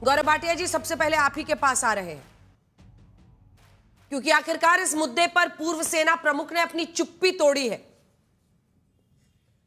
गौरव भाटिया जी, सबसे पहले आप ही के पास आ रहे हैं, क्योंकि आखिरकार इस मुद्दे पर पूर्व सेना प्रमुख ने अपनी चुप्पी तोड़ी है।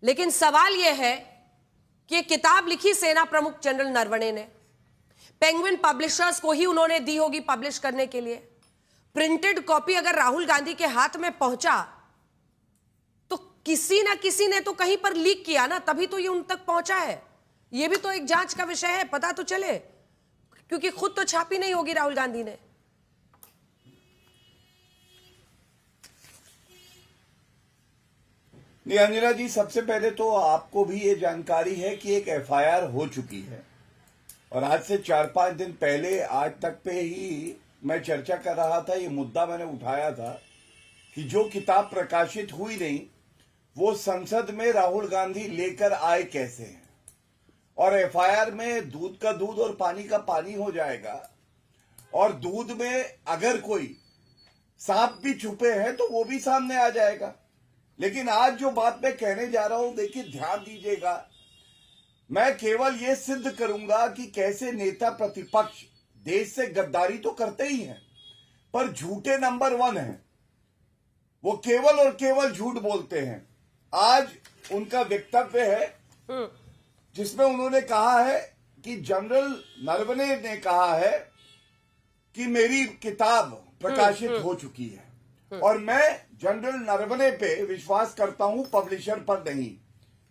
लेकिन सवाल यह है कि किताब लिखी सेना प्रमुख जनरल नरवणे ने, पेंगुइन पब्लिशर्स को ही उन्होंने दी होगी पब्लिश करने के लिए। प्रिंटेड कॉपी अगर राहुल गांधी के हाथ में पहुंचा तो किसी ना किसी ने तो कहीं पर लीक किया ना, तभी तो ये उन तक पहुंचा है। ये भी तो एक जांच का विषय है, पता तो चले, क्योंकि खुद तो छापी नहीं होगी राहुल गांधी ने। नहीं अंजना जी, सबसे पहले तो आपको भी ये जानकारी है कि एक एफआईआर हो चुकी है और आज से 4-5 दिन पहले आज तक पे ही मैं चर्चा कर रहा था, ये मुद्दा मैंने उठाया था कि जो किताब प्रकाशित हुई नहीं वो संसद में राहुल गांधी लेकर आए कैसे हैं, और एफआईआर में दूध का दूध और पानी का पानी हो जाएगा, और दूध में अगर कोई सांप भी छुपे हैं तो वो भी सामने आ जाएगा। लेकिन आज जो बात मैं कहने जा रहा हूं, देखिए ध्यान दीजिएगा, मैं केवल ये सिद्ध करूंगा कि कैसे नेता प्रतिपक्ष देश से गद्दारी तो करते ही हैं पर झूठे नंबर 1 हैं। वो केवल और केवल झूठ बोलते हैं। आज उनका वक्तव्य है जिसमें उन्होंने कहा है कि जनरल नरवणे ने कहा है कि मेरी किताब प्रकाशित हो चुकी है और मैं जनरल नरवणे पे विश्वास करता हूं, पब्लिशर पर नहीं।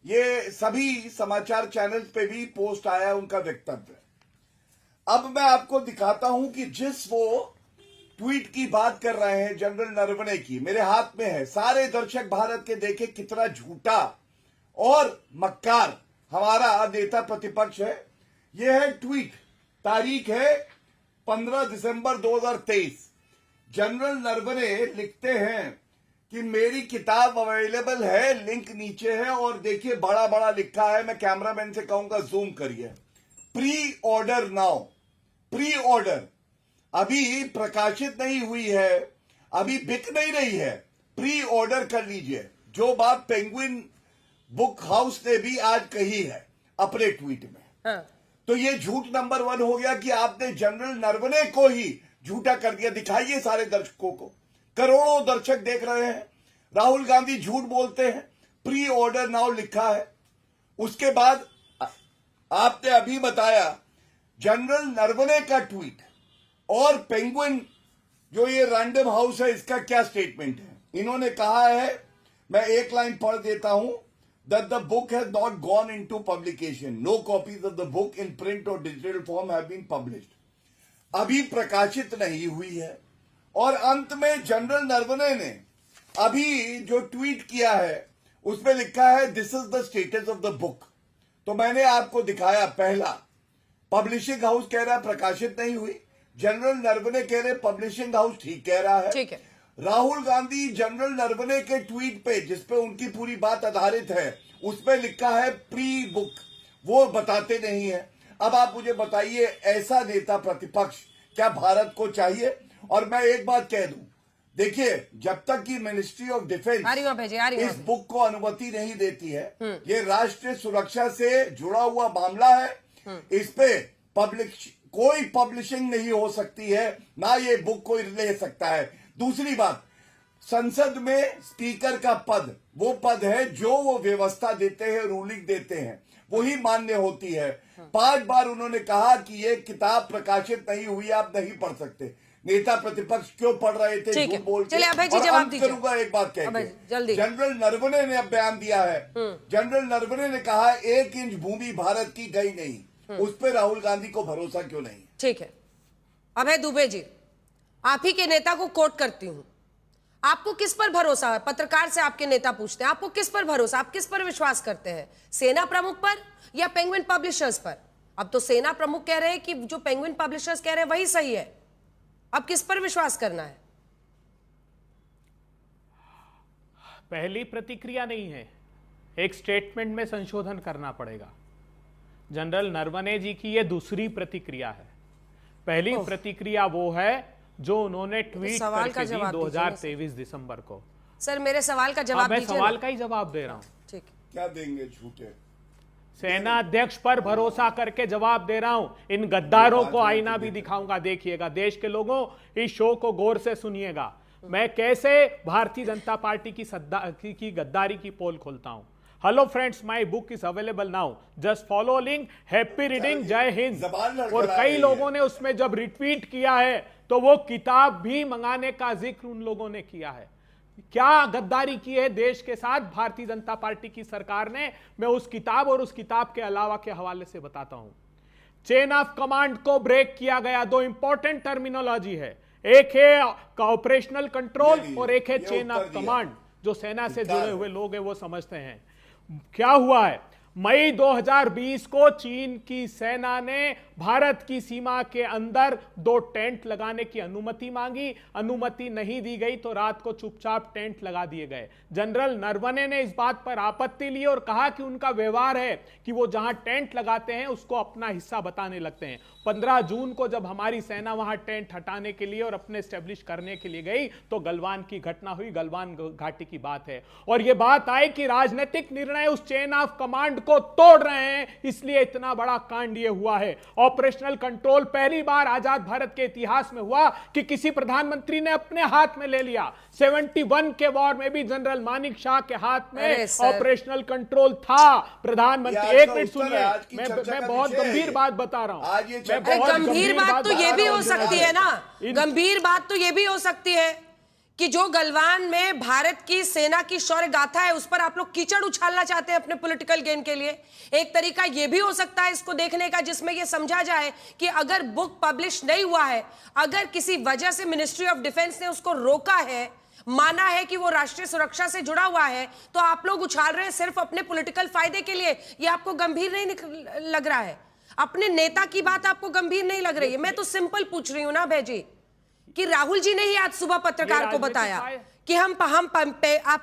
ये सभी समाचार चैनल्स पे भी पोस्ट आया उनका वक्तव्य। अब मैं आपको दिखाता हूं कि जिस वो ट्वीट की बात कर रहे हैं जनरल नरवणे की, मेरे हाथ में है, सारे दर्शक भारत के देखे कितना झूठा और मक्कार हमारा नेता प्रतिपक्ष है। यह है ट्वीट, तारीख है 15 दिसंबर 2023। जनरल नरवणे लिखते हैं कि मेरी किताब अवेलेबल है, लिंक नीचे है, और देखिए बड़ा बड़ा लिखा है, मैं कैमरामैन से कहूंगा जूम करिए, pre order now. Pre order अभी प्रकाशित नहीं हुई है, अभी बिक नहीं रही है, प्री ऑर्डर कर लीजिए। जो बात पेंगुइन बुक हाउस ने भी आज कही है अपने ट्वीट में। तो ये झूठ नंबर 1 हो गया कि आपने जनरल नरवणे को ही झूठा कर दिया। दिखाइए सारे दर्शकों को, करोड़ों दर्शक देख रहे हैं, राहुल गांधी झूठ बोलते हैं, प्री ऑर्डर नाउ लिखा है। उसके बाद आपने अभी बताया जनरल नरवणे का ट्वीट और पेंगुइन जो ये रैंडम हाउस है इसका क्या स्टेटमेंट है। इन्होंने कहा है, मैं एक लाइन पढ़ देता हूं, that the book has not gone into publication. No copies of the book in print or digital form have been published. अभी प्रकाशित नहीं हुई है। और अंत में जनरल नरवणे ने अभी जो ट्वीट किया है उसमें लिखा है this is the status of the book. तो मैंने आपको दिखाया, पहला पब्लिशिंग हाउस कह रहा है प्रकाशित नहीं हुई, जनरल नरवणे कह रहे पब्लिशिंग हाउस ठीक कह रहा है। ठीक है। राहुल गांधी जनरल नरवणे के ट्वीट पे जिसपे उनकी पूरी बात आधारित है उसपे लिखा है प्री बुक, वो बताते नहीं है। अब आप मुझे बताइए, ऐसा नेता प्रतिपक्ष क्या भारत को चाहिए। और मैं एक बात कह दूं, देखिए जब तक कि मिनिस्ट्री ऑफ डिफेंस इस बुक को अनुमति नहीं देती है, ये राष्ट्रीय सुरक्षा से जुड़ा हुआ मामला है, इस पे कोई पब्लिशिंग नहीं हो सकती है, ना ये बुक कोई ले सकता है। दूसरी बात, संसद में स्पीकर का पद वो पद है जो वो व्यवस्था देते हैं, रूलिंग देते हैं, वही मान्य होती है। 5 बार उन्होंने कहा कि ये किताब प्रकाशित नहीं हुई, आप नहीं पढ़ सकते। नेता प्रतिपक्ष क्यों पढ़ रहे थे झूठ बोल के। और करूंगा एक बात कह के, जनरल नरवणे ने अब बयान दिया है, जनरल नरवणे ने कहा 1 इंच भूमि भारत की गई नहीं, उस पर राहुल गांधी को भरोसा क्यों नहीं। ठीक है, अभय दुबे जी, आप ही के नेता को कोट करती हूं, आपको किस पर भरोसा है? पत्रकार से आपके नेता पूछते हैं आपको किस पर भरोसा, आप किस पर विश्वास करते हैं, सेना प्रमुख पर या पेंगुइन पब्लिशर्स पर? अब तो सेना प्रमुख कह रहे हैं कि जो पेंगुइन पब्लिशर्स कह रहे हैं वही सही है, अब किस पर विश्वास करना है? पहली प्रतिक्रिया नहीं है, एक स्टेटमेंट में संशोधन करना पड़ेगा। जनरल नरवणे जी की यह दूसरी प्रतिक्रिया है। पहली प्रतिक्रिया वो है जो उन्होंने ट्वीट करके दी 2023 दिसंबर को। सर मेरे सवाल का जवाब मैं सवाल का ही जवाब दे रहा हूं। ठीक, क्या देंगे झूठे? सेना अध्यक्ष पर भरोसा करके जवाब दे रहा हूं। इन गद्दारों को आईना भी दिखाऊंगा, देखिएगा। देश के लोगों, इस शो को गौर से सुनिएगा। मैं कैसे भारतीय जनता पार्टी की गद्दारी की पोल खोलता हूं। Hello friends, my book is available now, just follow link. Happy reading, जय हिंद। और कई लोगों ने उसमें जब रिट्वीट किया है तो वो किताब भी मंगाने का जिक्र उन लोगों ने किया है। क्या गद्दारी की है देश के साथ भारतीय जनता पार्टी की सरकार ने, मैं उस किताब और उस किताब के अलावा के हवाले से बताता हूं। चेन ऑफ कमांड को ब्रेक किया गया। दो इंपॉर्टेंट टर्मिनोलॉजी है, एक है ऑपरेशनल कंट्रोल और एक है चेन ऑफ कमांड। जो सेना से जुड़े हुए लोग हैं वो समझते हैं। क्या हुआ है, मई 2020 को चीन की सेना ने भारत की सीमा के अंदर 2 टेंट लगाने की अनुमति मांगी। अनुमति नहीं दी गई तो रात को चुपचाप टेंट लगा दिए गए। जनरल नरवणे ने इस बात पर आपत्ति ली और कहा कि उनका व्यवहार है कि वो जहां टेंट लगाते हैं उसको अपना हिस्सा बताने लगते हैं। 15 जून को जब हमारी सेना वहां टेंट हटाने के लिए और अपने स्टैब्लिश करने के लिए गई तो गलवान की घटना हुई। गलवान घाटी की बात है और यह बात आई कि राजनीतिक निर्णय उस चेन ऑफ कमांड को तोड़ रहे हैं, इसलिए इतना बड़ा कांड ये हुआ है। ऑपरेशनल कंट्रोल पहली बार आजाद भारत के इतिहास में हुआ कि किसी प्रधानमंत्री ने अपने हाथ में ले लिया। 71 के वॉर में भी जनरल मानिक शाह के हाथ में ऑपरेशनल कंट्रोल था। प्रधानमंत्री, एक मिनट सुनिए, मैं बहुत गंभीर बात बता रहा हूं। गंभीर बात तो ये भी हो सकती है ना, गंभीर बात तो ये भी हो सकती है कि जो गलवान में भारत की सेना की शौर्य गाथा है उस पर आप लोग कीचड़ उछालना चाहते हैं अपने पॉलिटिकल गेन के लिए। एक तरीका यह भी हो सकता है इसको देखने का जिसमें यह समझा जाए कि अगर बुक पब्लिश नहीं हुआ है, अगर किसी वजह से मिनिस्ट्री ऑफ डिफेंस ने उसको रोका है, माना है कि वो राष्ट्रीय सुरक्षा से जुड़ा हुआ है, तो आप लोग उछाल रहे हैं सिर्फ अपने पॉलिटिकल फायदे के लिए। ये आपको गंभीर नहीं लग रहा है? अपने नेता की बात आपको गंभीर नहीं लग रही है? मैं तो सिंपल पूछ रही हूं ना भाई जी, कि राहुल जी ने ही आज सुबह पत्रकार को बताया कि आप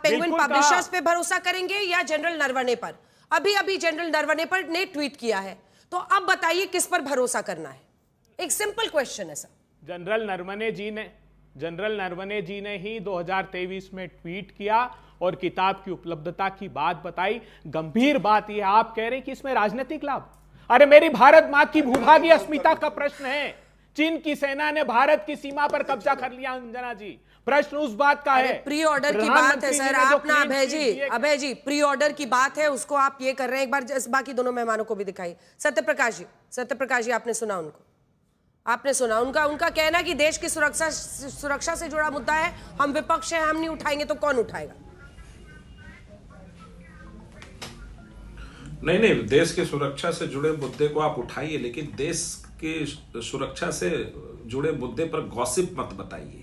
पेंगुइन पब्लिशर्स पे भरोसा करेंगे या जनरल नरवणे पर। अभी जनरल नरवणे पर ने ट्वीट किया है, तो अब बताइए किस पर भरोसा करना है? एक सिंपल क्वेश्चन है सर। जनरल नरवणे जी ने ही 2023 में ट्वीट किया और किताब की उपलब्धता की बात बताई। गंभीर बात यह, आप कह रहे हैं कि इसमें राजनीतिक लाभ। अरे मेरी भारत मां की भूभागी अस्मिता का प्रश्न है। चीन की सेना ने भारत की सीमा पर कब्जा कर लिया। अंजना जी, प्रश्न उस बात का है। प्री ऑर्डर की बात है सर, आप ना अभय जी प्री ऑर्डर की बात है, उसको आप ये कर रहे हैं। एक बार बाकी दोनों मेहमानों को भी दिखाइए। सत्यप्रकाश जी आपने सुना उनको, आपने सुना उनका कहना कि देश की सुरक्षा से जुड़ा मुद्दा है, हम विपक्ष है, हम नहीं उठाएंगे तो कौन उठाएगा? नहीं, देश की सुरक्षा से जुड़े मुद्दे को आप उठाइए, लेकिन देश की सुरक्षा से जुड़े मुद्दे पर गॉसिप मत बताइए।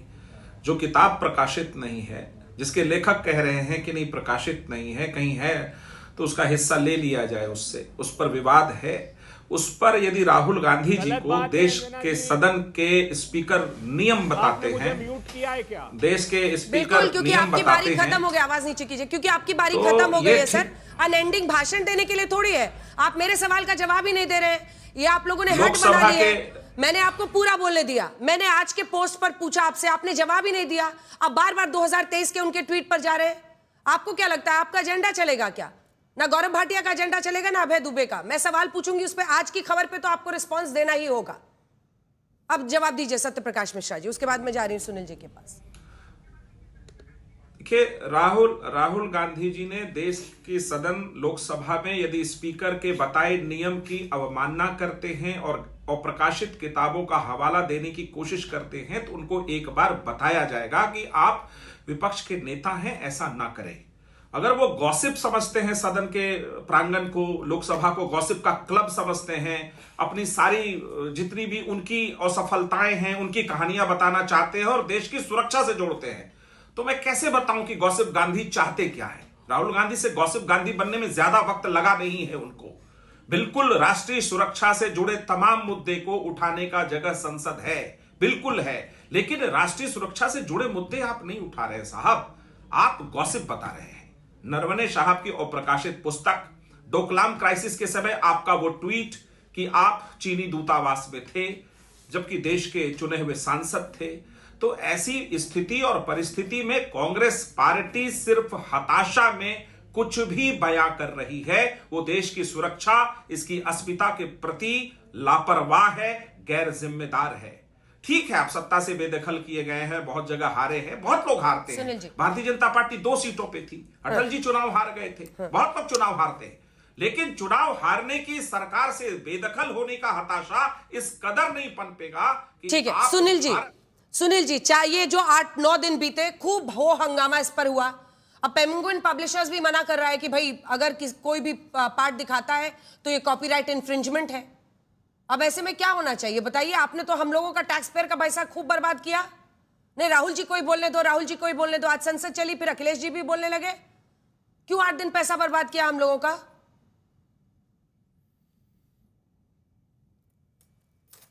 जो किताब प्रकाशित नहीं है, जिसके लेखक कह रहे हैं कि नहीं प्रकाशित नहीं है, कहीं है तो उसका हिस्सा ले लिया जाए उससे, उस पर विवाद है। उस पर यदि राहुल गांधी जी को देश के सदन के स्पीकर नियम बताते हैं, देश के स्पीकर क्योंकि नियम आपकी बताते बारी हैं, खत्म हो गई, आवाज नीचे कीजिए, क्योंकि आपकी बारी खत्म हो गई है सर। अनएंडिंग भाषण देने के लिए थोड़ी है, आप मेरे सवाल का जवाब ही नहीं दे रहे हैं। ये आप लोगों ने हट बना ली है। मैंने आपको पूरा बोलने दिया, मैंने आज के पोस्ट पर पूछा आपसे, आपने जवाब ही नहीं दिया। अब बार-बार 2023 के उनके ट्वीट पर जा रहे हैं। आपको क्या लगता है आपका एजेंडा चलेगा क्या? ना गौरव भाटिया का एजेंडा चलेगा ना अभय दुबे का। मैं सवाल पूछूंगी उस पर, आज की खबर पे तो आपको रिस्पांस देना ही होगा। अब जवाब दीजिए सत्यप्रकाश मिश्रा जी, उसके बाद मैं जा रही हूं सुनील जी के पास। देखिए, राहुल गांधी जी ने देश के सदन लोकसभा में यदि स्पीकर के बताए नियम की अवमानना करते हैं और अप्रकाशित किताबों का हवाला देने की कोशिश करते हैं, तो उनको एक बार बताया जाएगा कि आप विपक्ष के नेता हैं, ऐसा ना करें। अगर वो गॉसिप समझते हैं, सदन के प्रांगण को, लोकसभा को गॉसिप का क्लब समझते हैं, अपनी सारी जितनी भी उनकी असफलताएं हैं उनकी कहानियां बताना चाहते हैं और देश की सुरक्षा से जोड़ते हैं, तो मैं कैसे बताऊं कि गॉसिप गांधी चाहते क्या है? राहुल गांधी से गॉसिप गांधी बनने में ज्यादा वक्त लगा नहीं है उनको। बिल्कुल राष्ट्रीय सुरक्षा से जुड़े तमाम मुद्दे को उठाने का जगह संसद है, बिल्कुल है, लेकिन राष्ट्रीय सुरक्षा से जुड़े मुद्दे आप नहीं उठा रहे साहब, आप गॉसिप बता रहे हैं। नरवणे साहब की अप्रकाशित पुस्तक, डोकलाम क्राइसिस के समय आपका वो ट्वीट कि आप चीनी दूतावास में थे जबकि देश के चुने हुए सांसद थे, तो ऐसी स्थिति और परिस्थिति में कांग्रेस पार्टी सिर्फ हताशा में कुछ भी बयां कर रही है वो देश की सुरक्षा, इसकी अस्मिता के प्रति लापरवाह है, गैर जिम्मेदार है। ठीक है, आप सत्ता से बेदखल किए गए हैं, बहुत जगह हारे हैं, बहुत लोग हारते सुनील जी। हैं। भारतीय जनता पार्टी 2 सीटों पे थी, अटल जी चुनाव हार गए थे, बहुत लोग चुनाव हारते हैं, लेकिन चुनाव हारने की, सरकार से बेदखल होने का हताशा इस कदर नहीं पनपेगा कि ठीक है। आप सुनील जी, चाहिए जो 8-9 दिन बीते, खूब हो हंगामा इस पर हुआ। अब पेंगुइन पब्लिशर्स भी मना कर रहा है कि भाई अगर कोई भी पार्ट दिखाता है तो ये कॉपीराइट इंफ्रिंजमेंट है। अब ऐसे में क्या होना चाहिए बताइए? आपने तो हम लोगों का टैक्स पेयर का पैसा खूब बर्बाद किया। नहीं, राहुल जी को ही बोलने दो, राहुल जी को ही बोलने दो। आज संसद चली, फिर अखिलेश जी भी बोलने लगे। क्यों 8 दिन पैसा बर्बाद किया हम लोगों का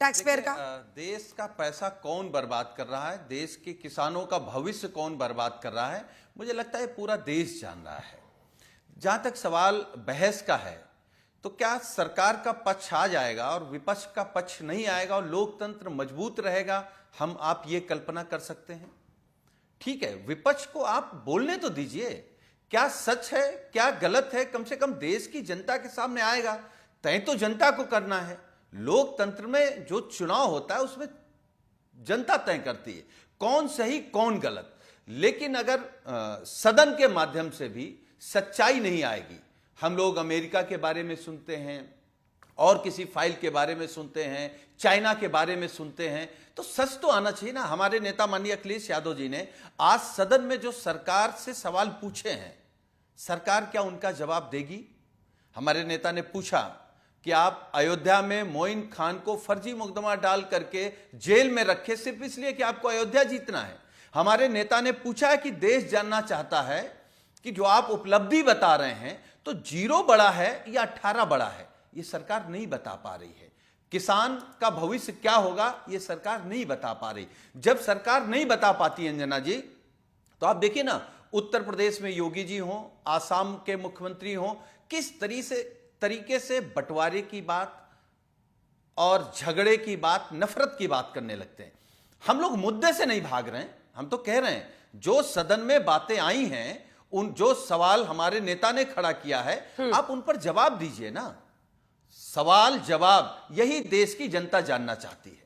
टैक्स पेयर का? देश का पैसा कौन बर्बाद कर रहा है, देश के किसानों का भविष्य कौन बर्बाद कर रहा है, मुझे लगता है पूरा देश जान रहा है। जहां तक सवाल बहस का है, तो क्या सरकार का पक्ष आ जाएगा और विपक्ष का पक्ष नहीं आएगा और लोकतंत्र मजबूत रहेगा? हम आप ये कल्पना कर सकते हैं? ठीक है, विपक्ष को आप बोलने तो दीजिए, क्या सच है क्या गलत है, कम से कम देश की जनता के सामने आएगा। तय तो जनता को करना है। लोकतंत्र में जो चुनाव होता है उसमें जनता तय करती है कौन सही कौन गलत। लेकिन अगर सदन के माध्यम से भी सच्चाई नहीं आएगी, हम लोग अमेरिका के बारे में सुनते हैं और किसी फाइल के बारे में सुनते हैं, चाइना के बारे में सुनते हैं, तो सच तो आना चाहिए ना। हमारे नेता माननीय अखिलेश यादव जी ने आज सदन में जो सरकार से सवाल पूछे हैं, सरकार क्या उनका जवाब देगी? हमारे नेता ने पूछा कि आप अयोध्या में मोइन खान को फर्जी मुकदमा डाल करके जेल में रखे सिर्फ इसलिए कि आपको अयोध्या जीतना है। हमारे नेता ने पूछा कि देश जानना चाहता है कि जो आप उपलब्धि बता रहे हैं तो 0 बड़ा है या 18 बड़ा है, ये सरकार नहीं बता पा रही है। किसान का भविष्य क्या होगा, ये सरकार नहीं बता पा रही। जब सरकार नहीं बता पाती अंजना जी, तो आप देखिए ना, उत्तर प्रदेश में योगी जी हों, आसाम के मुख्यमंत्री हों, किस तरीके से बंटवारे की बात और झगड़े की बात, नफरत की बात करने लगते हैं। हम लोग मुद्दे से नहीं भाग रहे हैं, हम तो कह रहे हैं जो सदन में बातें आई हैं, उन जो सवाल हमारे नेता ने खड़ा किया है, आप उन पर जवाब दीजिए ना। सवाल जवाब यही देश की जनता जानना चाहती है।